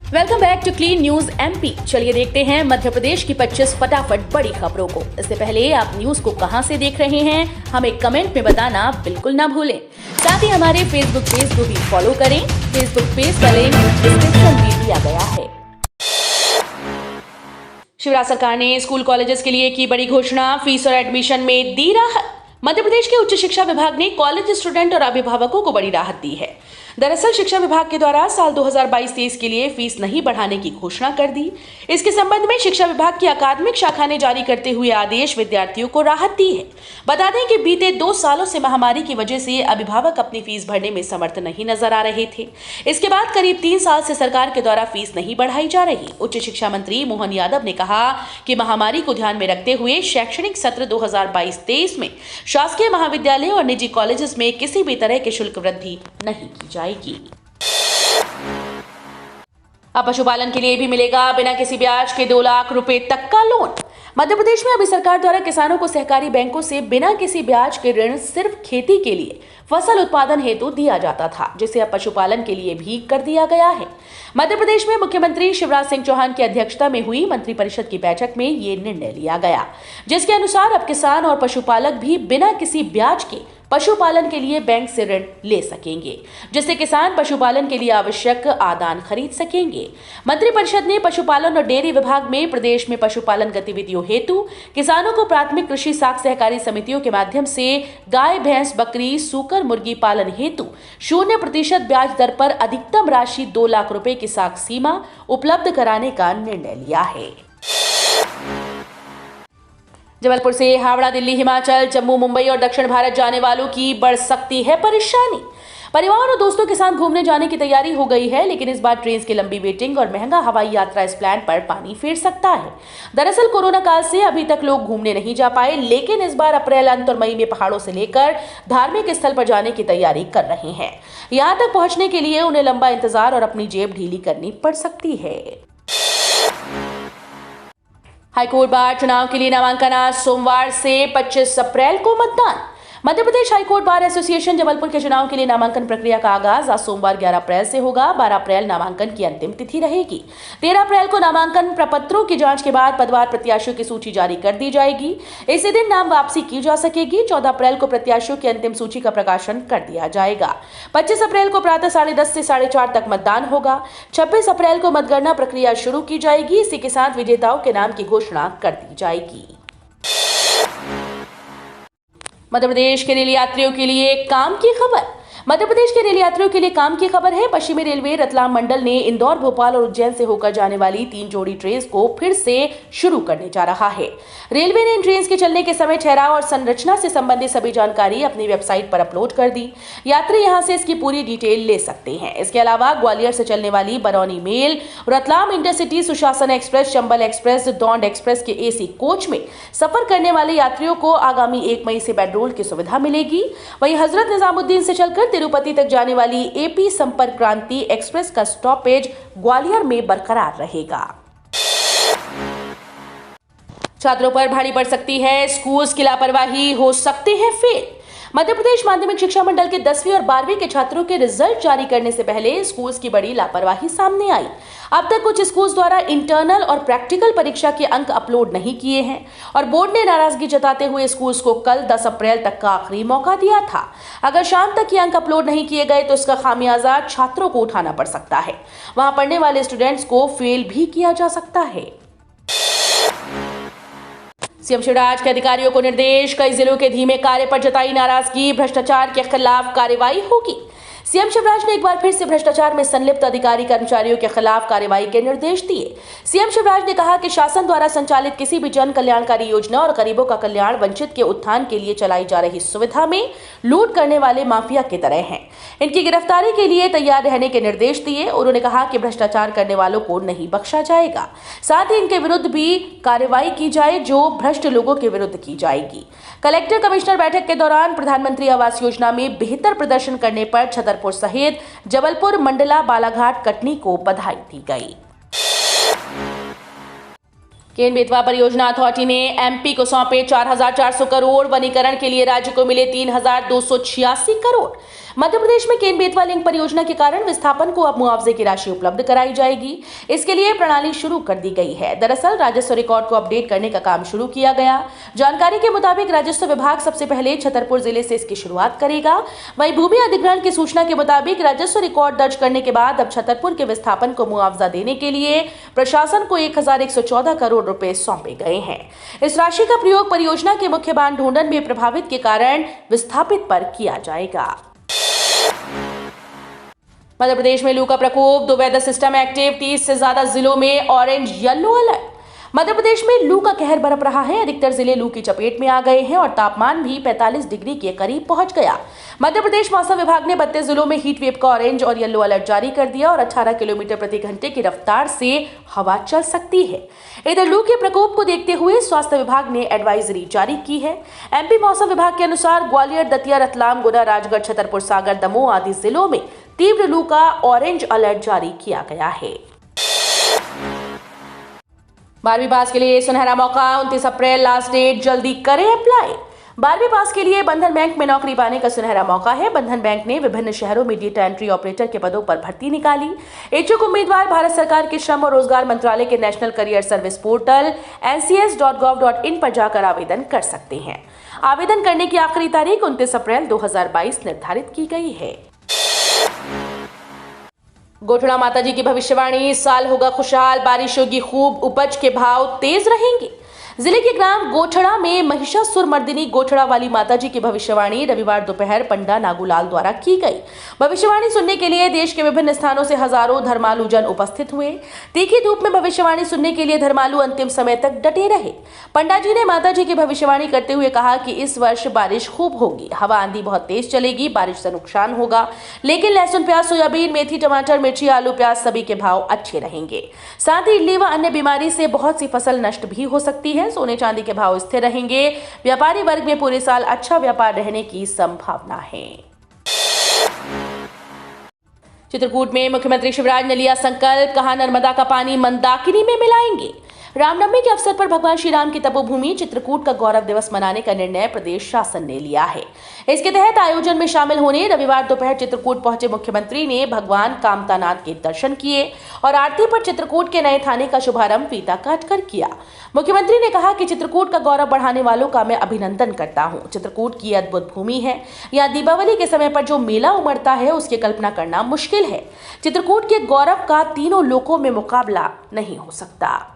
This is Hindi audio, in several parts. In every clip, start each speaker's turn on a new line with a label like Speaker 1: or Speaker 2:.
Speaker 1: Welcome back to clean news MP. चलिए देखते हैं मध्य प्रदेश की 25 फटाफट बड़ी खबरों को। इससे पहले आप न्यूज को कहां से देख रहे हैं, हमें कमेंट में बताना बिल्कुल ना भूलें। साथ ही हमारे फेसबुक पेज को भी फॉलो करें। फेसबुक पेज का लिंक डिस्क्रिप्शन में दिया गया है। शिवराज सरकार ने स्कूल कॉलेजेस के लिए की बड़ी घोषणा, फीस और एडमिशन में दी राहत। मध्य प्रदेश के उच्च शिक्षा विभाग ने कॉलेज स्टूडेंट और अभिभावकों को बड़ी राहत दी है। दरअसल शिक्षा विभाग के द्वारा साल 2022-23 के लिए फीस नहीं बढ़ाने की घोषणा कर दी। इसके संबंध में शिक्षा विभाग की अकादमिक शाखा ने जारी करते हुए आदेश विद्यार्थियों को राहत दी है। बता दें कि बीते 2 सालों से महामारी की वजह से अभिभावक अपनी फीस भरने में समर्थ नहीं नजर आ रहे थे। इसके बाद करीब 3 साल से सरकार के द्वारा फीस नहीं बढ़ाई जा रही। उच्च शिक्षा मंत्री मोहन यादव ने कहा कि महामारी को ध्यान में रखते हुए शैक्षणिक सत्र 2022-23 में शासकीय महाविद्यालय और निजी कॉलेजेस में किसी भी तरह की शुल्क वृद्धि नहीं की जाएगी। अब पशुपालन के लिए भी मिलेगा बिना किसी ब्याज के 2 लाख रुपए तक का लोन। मध्य प्रदेश में अभी सरकार द्वारा किसानों को सहकारी बैंकों से बिना किसी ब्याज के ऋण सिर्फ खेती के लिए फसल उत्पादन हेतु दिया जाता था, जिसे अब पशुपालन के लिए भी कर दिया गया है। मध्य प्रदेश में मुख्यमंत्री शिवराज सिंह चौहान की अध्यक्षता में हुई मंत्रिपरिषद की बैठक में ये निर्णय लिया गया, जिसके अनुसार अब किसान और पशुपालक भी बिना किसी ब्याज के पशुपालन के लिए बैंक से ऋण ले सकेंगे, जिससे किसान पशुपालन के लिए आवश्यक आदान खरीद सकेंगे। मंत्रिपरिषद ने पशुपालन और डेयरी विभाग में प्रदेश में पशुपालन गतिविधियों हेतु किसानों को प्राथमिक कृषि साख सहकारी समितियों के माध्यम से गाय, भैंस, बकरी, सूकर, मुर्गी पालन हेतु 0% ब्याज दर पर अधिकतम राशि 2 लाख रुपए की साख सीमा उपलब्ध कराने का निर्णय लिया है। जबलपुर से हावड़ा, दिल्ली, हिमाचल, जम्मू, मुंबई और दक्षिण भारत जाने वालों की बढ़ सकती है परेशानी। परिवार और दोस्तों के साथ घूमने जाने की तैयारी हो गई है, लेकिन इस बार ट्रेन की लंबी वेटिंग और महंगा हवाई यात्रा इस प्लान पर पानी फेर सकता है। दरअसल कोरोना काल से अभी तक लोग घूमने नहीं जा पाए, लेकिन इस बार अप्रैल अंत और मई में पहाड़ों से लेकर धार्मिक स्थल पर जाने की तैयारी कर रहे हैं। यहां तक पहुंचने के लिए उन्हें लंबा इंतजार और अपनी जेब ढीली करनी पड़ सकती है। हाईकोर्ट बार चुनाव के लिए नामांकन आज सोमवार से 25 अप्रैल को मतदान। Madhya Pradesh high court bar association Jabalpur के चुनाव के लिए नामांकन प्रक्रिया का आगाज आज सोमवार 11 अप्रैल से होगा। 12 अप्रैल नामांकन की अंतिम तिथि रहेगी। 13 अप्रैल को नामांकन प्रपत्रों की जांच के बाद पदवार प्रत्याशियों की सूची जारी कर दी जाएगी। इसी दिन नाम वापसी की जा सकेगी। 14 अप्रैल को प्रत्याशियों की अंतिम सूची का प्रकाशन कर दिया जाएगा। 25 अप्रैल को प्रातः 10:30 से 4:30 तक मतदान होगा। 26 अप्रैल को मतगणना प्रक्रिया शुरू की जाएगी। इसी के साथ विजेताओं के नाम की घोषणा कर दी जाएगी। मध्य प्रदेश के रेल यात्रियों के लिए काम की खबर। मध्य प्रदेश के रेल यात्रियों के लिए काम की खबर है। पश्चिमी रेलवे रतलाम मंडल ने इंदौर, भोपाल और उज्जैन से होकर जाने वाली 3 जोड़ी ट्रेन को फिर से शुरू करने जा रहा है। रेलवे ने इन ट्रेन के चलने के समय, ठहराव और संरचना से संबंधित सभी जानकारी अपनी वेबसाइट पर अपलोड कर दी। यात्री यहां से इसकी पूरी डिटेल ले सकते हैं। इसके अलावा ग्वालियर से चलने वाली बरौनी मेल, रतलाम इंटरसिटी, सुशासन express, Chambal express, Daund express के एसी कोच में सफर करने वाले यात्रियों को आगामी 1 मई से बेडरोल की सुविधा मिलेगी। वहीं हजरत निजामुद्दीन से चलकर तिरुपति तक जाने वाली एपी संपर्क क्रांति एक्सप्रेस का स्टॉपेज ग्वालियर में बरकरार रहेगा। छात्रों पर भारी पड़ सकती है स्कूल्स की लापरवाही, हो सकते हैं फेल। मध्य प्रदेश माध्यमिक शिक्षा मंडल के 10वीं और 12वीं के छात्रों के रिजल्ट जारी करने से पहले स्कूल्स की बड़ी लापरवाही सामने आई। अब तक कुछ स्कूल्स द्वारा इंटरनल और प्रैक्टिकल परीक्षा के अंक अपलोड नहीं किए हैं और बोर्ड ने नाराजगी जताते हुए स्कूल्स को कल 10 अप्रैल तक का आखिरी मौका दिया था। अगर शाम तक ये अंक अपलोड नहीं किए गए तो इसका खामियाजा छात्रों को उठाना पड़ सकता है। वहां पढ़ने वाले स्टूडेंट्स को फेल भी किया जा सकता है। सीएम शिवराज के अधिकारियों को निर्देश, कई जिलों के धीमे कार्य पर जताई नाराजगी, भ्रष्टाचार के खिलाफ कार्रवाई होगी। सीएम शिवराज ने एक बार फिर से भ्रष्टाचार में संलिप्त अधिकारी कर्मचारियों के खिलाफ कार्रवाई के निर्देश दिए। सीएम शिवराज ने कहा कि शासन द्वारा संचालित किसी भी जन कल्याणकारी योजना और गरीबों का कल्याण, वंचित के उत्थान के लिए चलाई जा रही सुविधा में लूट करने वाले माफिया की तरह हैं। इनकी गिरफ्तारी के लिए तैयार रहने के निर्देश दिए। उन्होंने कहा कि भ्रष्टाचार करने वालों को नहीं बख्शा जाएगा। साथ ही इनके विरुद्ध भी कार्रवाई की जाए जो भ्रष्ट लोगों के विरुद्ध की जाएगी। कलेक्टर कमिश्नर बैठक के दौरान प्रधानमंत्री आवास योजना में बेहतर प्रदर्शन करने पर छतरपुर सहित जबलपुर, मंडला, बालाघाट, कटनी को बधाई दी गई। केन बेतवा परियोजना अथॉरिटी ने एमपी को सौंपे 4,400 करोड़। वनीकरण के लिए राज्य को मिले 3,286 करोड़। मध्य प्रदेश में केन बेतवा लिंक परियोजना के कारण विस्थापन को अब मुआवजे की राशि उपलब्ध कराई जाएगी। इसके लिए प्रणाली शुरू कर दी गई है। दरअसल राजस्व रिकॉर्ड को अपडेट करने का काम शुरू किया गया। जानकारी के मुताबिक राजस्व विभाग सबसे पहले छतरपुर जिले से इसकी शुरुआत करेगा। वहीं भूमि अधिग्रहण की सूचना के मुताबिक राजस्व रिकॉर्ड दर्ज करने के बाद अब छतरपुर के विस्थापन को मुआवजा देने के लिए प्रशासन को 1114 करोड़ रुपए सौंपे गए हैं। इस राशि का प्रयोग परियोजना के मुख्य बांध ढूंढन में प्रभावित के कारण विस्थापित पर किया जाएगा। मध्य प्रदेश में लू का प्रकोप, 2 वेदर सिस्टम एक्टिव, 30 से ज्यादा जिलों में orange yellow alert. Madhya Pradesh में लू का कहर बरप रहा है। अधिकतर जिले लू की चपेट में आ गए हैं और तापमान भी 45 डिग्री के करीब पहुंच गया। मध्य प्रदेश मौसम विभाग ने 32 जिलों में हीट वेव का ऑरेंज और येलो अलर्ट जारी कर दिया और 18 किलोमीटर प्रति घंटे की रफ्तार से हवा चल सकती है। इधर लू के प्रकोप को देखते हुए स्वास्थ्य विभाग ने एडवाइजरी जारी की है। एमपी मौसम विभाग के अनुसार ग्वालियर, दतिया, रतलाम, गुना, राजगढ़, छतरपुर, सागर, दमोह आदि जिलों में तीव्र लू का ऑरेंज अलर्ट जारी किया गया है। 12वीं पास के लिए सुनहरा मौका, 29 अप्रैल लास्ट डेट, जल्दी करें अप्लाई। 12वीं पास के लिए बंधन बैंक में नौकरी पाने का सुनहरा मौका है। बंधन बैंक ने विभिन्न शहरों में डेटा एंट्री ऑपरेटर के पदों पर भर्ती निकाली। इच्छुक उम्मीदवार भारत सरकार के श्रम और रोजगार मंत्रालय के national career service portal ncs.gov.in पर जाकर आवेदन कर सकते हैं। आवेदन करने की आखिरी तारीख 29 अप्रैल 2022 निर्धारित की गई है। गोठड़ा माताजी की भविष्यवाणी, साल होगा खुशहाल, बारिश होगी खूब, उपज के भाव तेज रहेंगे। जिले के ग्राम गोठड़ा में महिषासुर मर्दिनी गोठड़ा वाली माताजी की भविष्यवाणी रविवार दोपहर पंडा नागूलाल द्वारा की गई। भविष्यवाणी सुनने के लिए देश के विभिन्न स्थानों से हजारों धर्मालु जन उपस्थित हुए। तीखी धूप में भविष्यवाणी सुनने के लिए धर्मालु अंतिम समय तक डटे रहे। पंडा जी ने माताजी की भविष्यवाणी करते हुए कहा कि इस वर्ष बारिश खूब होगी, हवा आंधी बहुत तेज चलेगी, बारिश से नुकसान होगा, लेकिन लहसुन, प्याज, सोयाबीन, मेथी, टमाटर, मिर्ची, आलू, प्याज सभी के भाव अच्छे रहेंगे। साथ ही इल्ली व अन्य बीमारी से बहुत सी फसल नष्ट भी हो सकती है। सोने चांदी के भाव स्थिर रहेंगे। व्यापारी वर्ग में पूरे साल अच्छा व्यापार रहने की संभावना है। चित्रकूट में मुख्यमंत्री शिवराज ने लिया संकल्प, कहा नर्मदा का पानी मंदाकिनी में मिलाएंगे। रामनवमी के अवसर पर भगवान श्री राम की तपोभूमि चित्रकूट का गौरव दिवस मनाने का निर्णय प्रदेश शासन ने लिया है। इसके तहत आयोजन में शामिल होने रविवार दोपहर चित्रकूट पहुंचे मुख्यमंत्री ने भगवान कामतानाथ के दर्शन किए और आरती पर चित्रकूट के नए थाने का शुभारंभ फीता काटकर किया। मुख्यमंत्री ने कहा कि चित्रकूट का गौरव बढ़ाने वालों का मैं अभिनंदन करता हूं। चित्रकूट की अद्भुत भूमि है। यहाँ दीपावली के समय पर जो मेला उमड़ता है उसकी कल्पना करना मुश्किल है। चित्रकूट के गौरव का तीनों लोकों में मुकाबला नहीं हो सकता।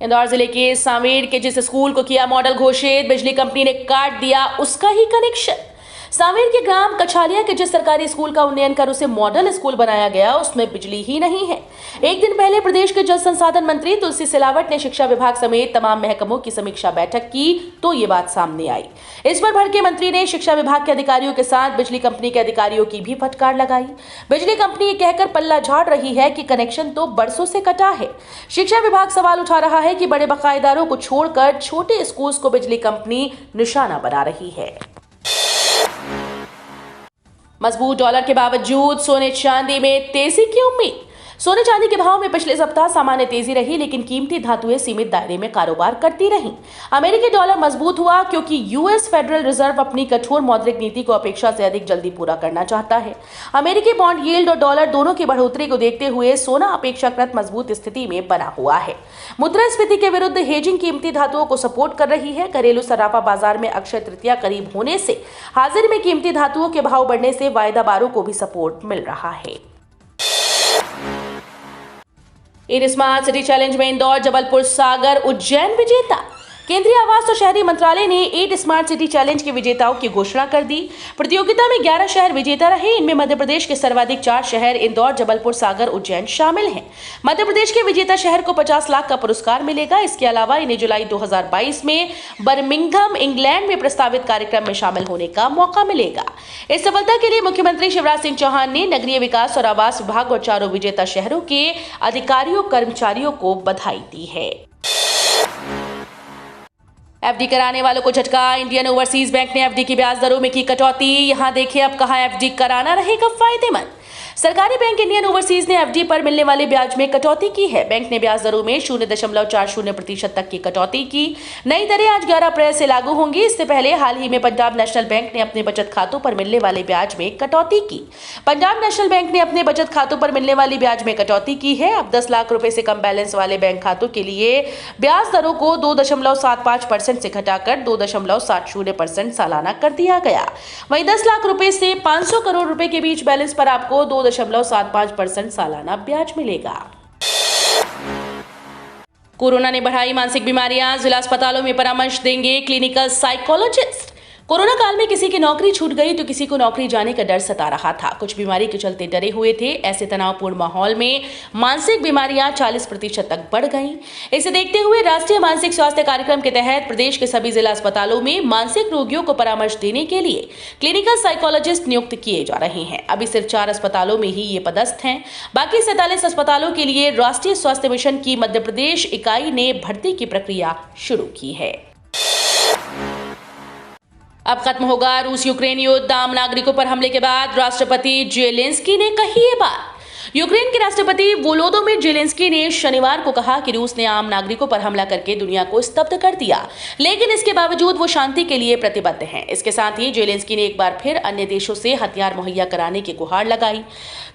Speaker 1: इंदौर जिले के सांवेर के जिस स्कूल को किया मॉडल घोषित, बिजली कंपनी ने काट दिया उसका ही कनेक्शन। सांवेर के ग्राम कछालिया के जिस सरकारी स्कूल का उन्नयन कर उसे मॉडल स्कूल बनाया गया उसमें बिजली ही नहीं है। एक दिन पहले प्रदेश के जल संसाधन मंत्री तुलसी सिलावट ने शिक्षा विभाग समेत तमाम महकमों की समीक्षा बैठक की तो ये बात सामने आई। इस पर भड़के मंत्री ने शिक्षा विभाग के अधिकारियों के साथ बिजली कंपनी के अधिकारियों की भी फटकार लगाई। बिजली कंपनी ये कहकर पल्ला झाड़ रही है कि कनेक्शन तो बरसों से कटा है। शिक्षा विभाग सवाल उठा रहा है कि बड़े बकायेदारों को छोड़कर छोटे स्कूल्स को बिजली कंपनी निशाना बना रही है। मजबूत डॉलर के बावजूद सोने चांदी में तेजी की उम्मीद। सोने चांदी के भाव में पिछले सप्ताह सामान्य तेजी रही, लेकिन कीमती धातुएं सीमित दायरे में कारोबार करती रहीं। अमेरिकी डॉलर मजबूत हुआ क्योंकि यूएस फेडरल रिजर्व अपनी कठोर मौद्रिक नीति को अपेक्षा से अधिक जल्दी पूरा करना चाहता है। अमेरिकी बॉन्ड यील्ड और डॉलर दोनों की बढ़ोतरी को देखते हुए सोना अपेक्षाकृत मजबूत स्थिति में बना हुआ है। मुद्रास्फीति के विरुद्ध हेजिंग कीमती धातुओं को सपोर्ट कर रही है। घरेलू सराफा बाजार में अक्षय तृतीया करीब होने से हाजिर में कीमती धातुओं के भाव बढ़ने से वायदाबारों को भी सपोर्ट मिल रहा है। इन स्मार्ट सिटी चैलेंज में इंदौर, जबलपुर, सागर, उज्जैन विजेता। केंद्रीय आवास और शहरी मंत्रालय ने 8 स्मार्ट सिटी चैलेंज के विजेताओं की घोषणा कर दी। प्रतियोगिता में 11 शहर विजेता रहे। इनमें मध्य प्रदेश के सर्वाधिक 4 शहर इंदौर, जबलपुर, सागर, उज्जैन शामिल हैं। मध्य प्रदेश के विजेता शहर को 50 लाख का पुरस्कार मिलेगा। इसके अलावा इन्हें जुलाई 2022 में बर्मिंघम, इंग्लैंड में प्रस्तावित कार्यक्रम में शामिल होने का मौका मिलेगा। इस सफलता के लिए मुख्यमंत्री शिवराज सिंह चौहान ने नगरीय विकास और आवास विभाग और चारों विजेता शहरों के अधिकारियों कर्मचारियों को बधाई दी है। एफडी कराने वालों को झटका। इंडियन ओवरसीज बैंक ने एफडी की ब्याज दरों में की कटौती। यहां देखिए अब कहां एफडी कराना रहेगा फायदेमंद। सरकारी बैंक इंडियन ओवरसीज ने एफडी पर मिलने वाले ब्याज में कटौती की है। बैंक ने ब्याज दरों में 0.40% तक की कटौती की। नई दरें आज 11 अप्रैल से लागू होंगी। इससे पहले हाल ही में पंजाब नेशनल बैंक ने अपने बचत खातों पर मिलने वाले ब्याज में कटौती की। पंजाब नेशनल बैंक ने अपने बचत खातों पर मिलने वाली ब्याज में कटौती की है। अब 10 लाख रुपए से कम बैलेंस वाले बैंक खातों के लिए ब्याज दरों को 2.75% से घटाकर 2.70% सालाना कर दिया गया। वहीं 10 लाख रुपए से 500 करोड़ रुपए के बीच बैलेंस पर आपको 2.75% सालाना ब्याज मिलेगा। कोरोना ने बढ़ाई मानसिक बीमारियां, जिला अस्पतालों में परामर्श देंगे क्लिनिकल साइकोलॉजिस्ट। कोरोना काल में किसी की नौकरी छूट गई तो किसी को नौकरी जाने का डर सता रहा था। कुछ बीमारी के चलते डरे हुए थे। ऐसे तनावपूर्ण माहौल में मानसिक बीमारियां 40% तक बढ़ गईं। इसे देखते हुए राष्ट्रीय मानसिक स्वास्थ्य कार्यक्रम के तहत प्रदेश के सभी जिला अस्पतालों में मानसिक रोगियों को परामर्श देने के लिए क्लिनिकल साइकोलॉजिस्ट नियुक्त किए जा रहे हैं। अभी सिर्फ 4 अस्पतालों में ही ये पदस्थ हैं। बाकी 47 अस्पतालों के लिए राष्ट्रीय स्वास्थ्य मिशन की मध्य प्रदेश इकाई ने भर्ती की प्रक्रिया शुरू की है। अब खत्म होगा रूस यूक्रेन युद्ध। आम नागरिकों पर हमले के बाद राष्ट्रपति जेलेंस्की ने कही ये बात। यूक्रेन के राष्ट्रपति वोलोदोमिर जेलेंस्की ने शनिवार को कहा कि रूस ने आम नागरिकों पर हमला करके दुनिया को स्तब्ध कर दिया, लेकिन इसके बावजूद वो शांति के लिए प्रतिबद्ध हैं। इसके साथ ही जेलेंस्की ने एक बार फिर अन्य देशों से हथियार मुहैया कराने की गुहार लगाई।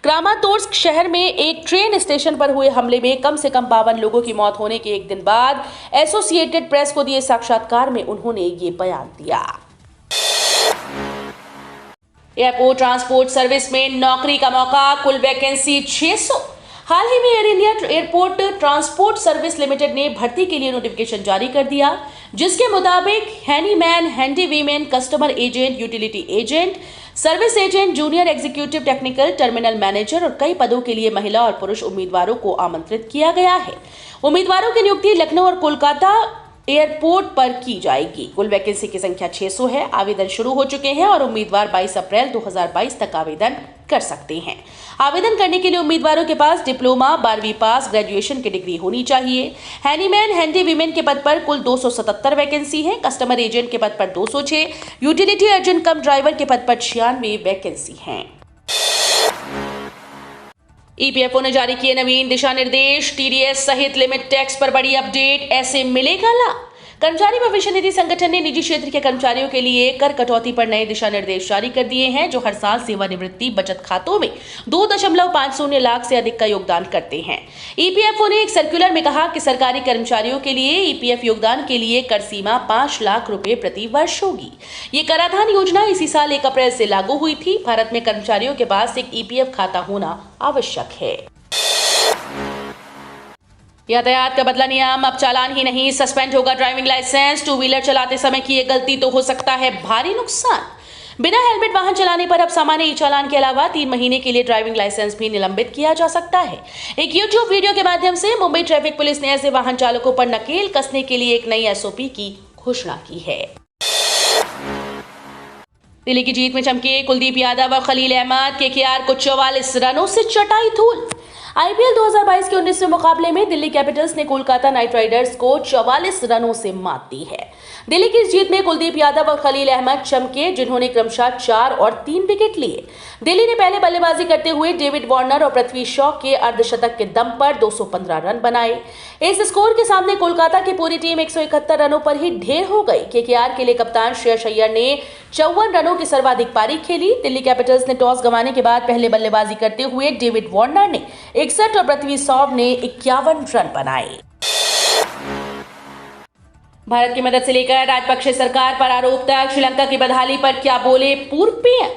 Speaker 1: क्रामातोर्स्क शहर में एक ट्रेन स्टेशन पर हुए हमले में कम से कम 52 लोगों की मौत होने के एक दिन बाद एसोसिएटेड प्रेस को दिए साक्षात्कार में उन्होंने ये बयान दिया। एयरपोर्ट ट्रांसपोर्ट सर्विस में नौकरी का मौका, कुल वैकेंसी 600। हाल ही में air India airport transport service limited ने भर्ती के लिए नोटिफिकेशन जारी कर दिया, जिसके मुताबिक handyman, handywomen, customer agent, utility agent, service agent, junior executive technical, terminal manager और कई पदों के लिए महिला और पुरुष उम्मीदवारों को आमंत्रित किया गया है। उम्मीदवारों की नियुक्ति लखनऊ और कोलकाता एयरपोर्ट पर की जाएगी। कुल वैकेंसी की संख्या 600 है। आवेदन शुरू हो चुके हैं और उम्मीदवार 22 अप्रैल 2022 तक आवेदन कर सकते हैं। आवेदन करने के लिए उम्मीदवारों के पास डिप्लोमा, 12वीं पास, ग्रेजुएशन की डिग्री होनी चाहिए। हैंडीमैन, हैंडीवीमेन के पद पर कुल 277 वैकेंसी है। कस्टमर एजेंट के पद पर 206, यूटिलिटी एजेंट कम ड्राइवर के पद पर 96 वैकेंसी है। ईपीएफओ ने जारी किए नवीन दिशा निर्देश। टीडीएस सहित लिमिट टैक्स पर बड़ी अपडेट, ऐसे मिलेगा लाभ। कर्मचारी भविष्य निधि संगठन ने निजी क्षेत्र के कर्मचारियों के लिए कर कटौती पर नए दिशा निर्देश जारी कर दिए हैं, जो हर साल सेवानिवृत्ति बचत खातों में 2.50 लाख से अधिक का योगदान करते हैं। ईपीएफओ ने एक सर्कुलर में कहा कि सरकारी कर्मचारियों के लिए ईपीएफ योगदान के लिए कर सीमा 5 लाख रुपए प्रति वर्ष होगी। ये कराधान योजना इसी साल 1 अप्रैल से लागू हुई थी। भारत में कर्मचारियों के पास एक ईपीएफ खाता होना आवश्यक है। यातायात का बदला नियम, अब चालान ही नहीं सस्पेंड होगा ड्राइविंग लाइसेंस। 2 व्हीलर चलाते समय किए गलती तो हो सकता है भारी नुकसान। बिना हेलमेट वाहन चलाने पर अब सामान्य ई चालान के अलावा 3 महीने के लिए ड्राइविंग लाइसेंस भी निलंबित किया जा सकता है। एक यूट्यूब वीडियो के माध्यम से मुंबई ट्रैफिक पुलिस ने ऐसे वाहन चालकों पर नकेल कसने के लिए एक नई एसओपी की घोषणा की है। दिल्ली की जीत में चमके कुलदीप यादव और खलील अहमद। केकेआर को 44 रनों से चटाई धूल। आईपीएल 2022 के 19वें मुकाबले में दिल्ली कैपिटल्स ने कोलकाता नाइट राइडर्स को 44 रनों से मात दी है। दिल्ली की इस जीत में कुलदीप यादव और खलील अहमद चमके, जिन्होंने क्रमशः 4 और 3 विकेट लिए। दिल्ली ने पहले बल्लेबाजी करते हुए डेविड वार्नर और पृथ्वी शॉ के अर्धशतक के दम पर 215 रन बनाए। इस स्कोर के सामने कोलकाता की पूरी टीम 171 रनों पर ही ढेर हो गई। केकेआर के लिए कप्तान श्रेयस अय्यर ने 54 रनों की सर्वाधिक पारी खेली। दिल्ली कैपिटल्स ने टॉस गंवाने के बाद पहले बल्लेबाजी करते हुए डेविड वार्नर ने 61 और पृथ्वी शॉ ने 51 रन बनाए। भारत की मदद से लेकर राजपक्षे सरकार पर आरोप तक, श्रीलंका की बदहाली पर क्या बोले पूर्व पीएम।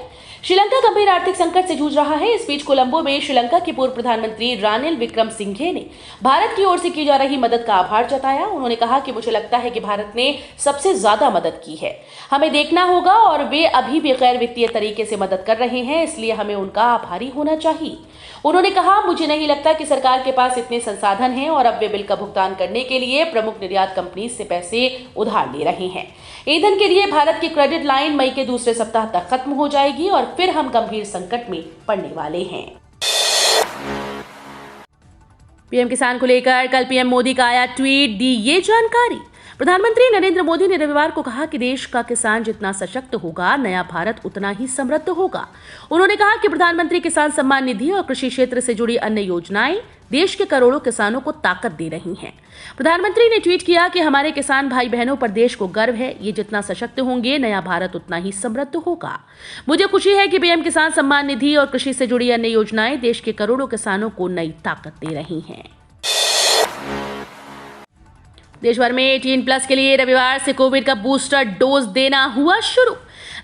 Speaker 1: श्रीलंका गंभीर आर्थिक संकट से जूझ रहा है। इस बीच कोलंबो में श्रीलंका के पूर्व प्रधानमंत्री रानिल विक्रमसिंघे ने भारत की ओर से की जा रही मदद का आभार जताया। उन्होंने कहा कि मुझे लगता है कि भारत ने सबसे ज्यादा मदद की है। हमें देखना होगा और वे अभी भी गैर वित्तीय तरीके से मदद कर रहे हैं, इसलिए हमें उनका आभारी होना चाहिए। उन्होंने कहा, मुझे नहीं लगता कि सरकार के पास इतने संसाधन हैं और अब वे बिल का भुगतान करने के लिए प्रमुख निर्यात कंपनी से पैसे उधार ले रहे हैं। ईंधन के लिए भारत की क्रेडिट लाइन मई के दूसरे सप्ताह तक खत्म हो जाएगी और फिर हम गंभीर संकट में पड़ने वाले हैं। पीएम किसान को लेकर कल पीएम मोदी का आया ट्वीट, दी ये जानकारी। प्रधानमंत्री नरेंद्र मोदी ने रविवार को कहा कि देश का किसान जितना सशक्त होगा, नया भारत उतना ही समृद्ध होगा। उन्होंने कहा कि प्रधानमंत्री किसान सम्मान निधि और कृषि क्षेत्र से जुड़ी अन्य योजनाएं देश के करोड़ों किसानों को ताकत दे रही हैं। प्रधानमंत्री ने ट्वीट किया कि हमारे किसान भाई बहनों पर देश को गर्व है। ये जितना सशक्त होंगे, नया भारत उतना ही समृद्ध होगा। मुझे खुशी है कि पीएम किसान सम्मान निधि और कृषि से जुड़ी अन्य योजनाएं देश के करोड़ों किसानों को नई ताकत दे रही हैं। देश भर में 18+ के लिए रविवार से कोविड का बूस्टर डोज देना हुआ शुरू।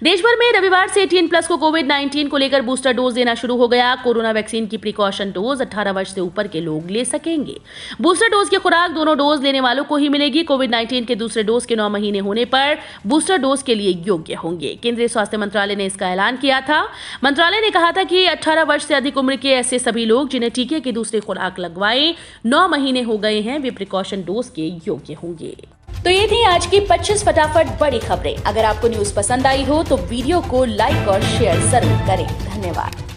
Speaker 1: देश भर में रविवार से 18+ को कोविड-19 को लेकर बूस्टर डोज देना शुरू हो गया। कोरोना वैक्सीन की प्रिकॉशन डोज 18 वर्ष से ऊपर के लोग ले सकेंगे। बूस्टर डोज की खुराक दोनों डोज लेने वालों को ही मिलेगी। कोविड-19 के दूसरे डोज के 9 महीने होने पर बूस्टर डोज के लिए योग्य होंगे। केंद्रीय स्वास्थ्य मंत्रालय ने इसका ऐलान किया था। मंत्रालय ने कहा था कि 18 वर्ष से अधिक उम्र के ऐसे सभी लोग जिन्हें टीके की दूसरी खुराक लगवाए 9 महीने हो गए हैं, वे प्रिकॉशन डोज के योग्य होंगे। तो ये थी आज की 25 फटाफट बड़ी खबरें। अगर आपको न्यूज़ पसंद आई हो तो वीडियो को लाइक और शेयर जरूर करें। धन्यवाद।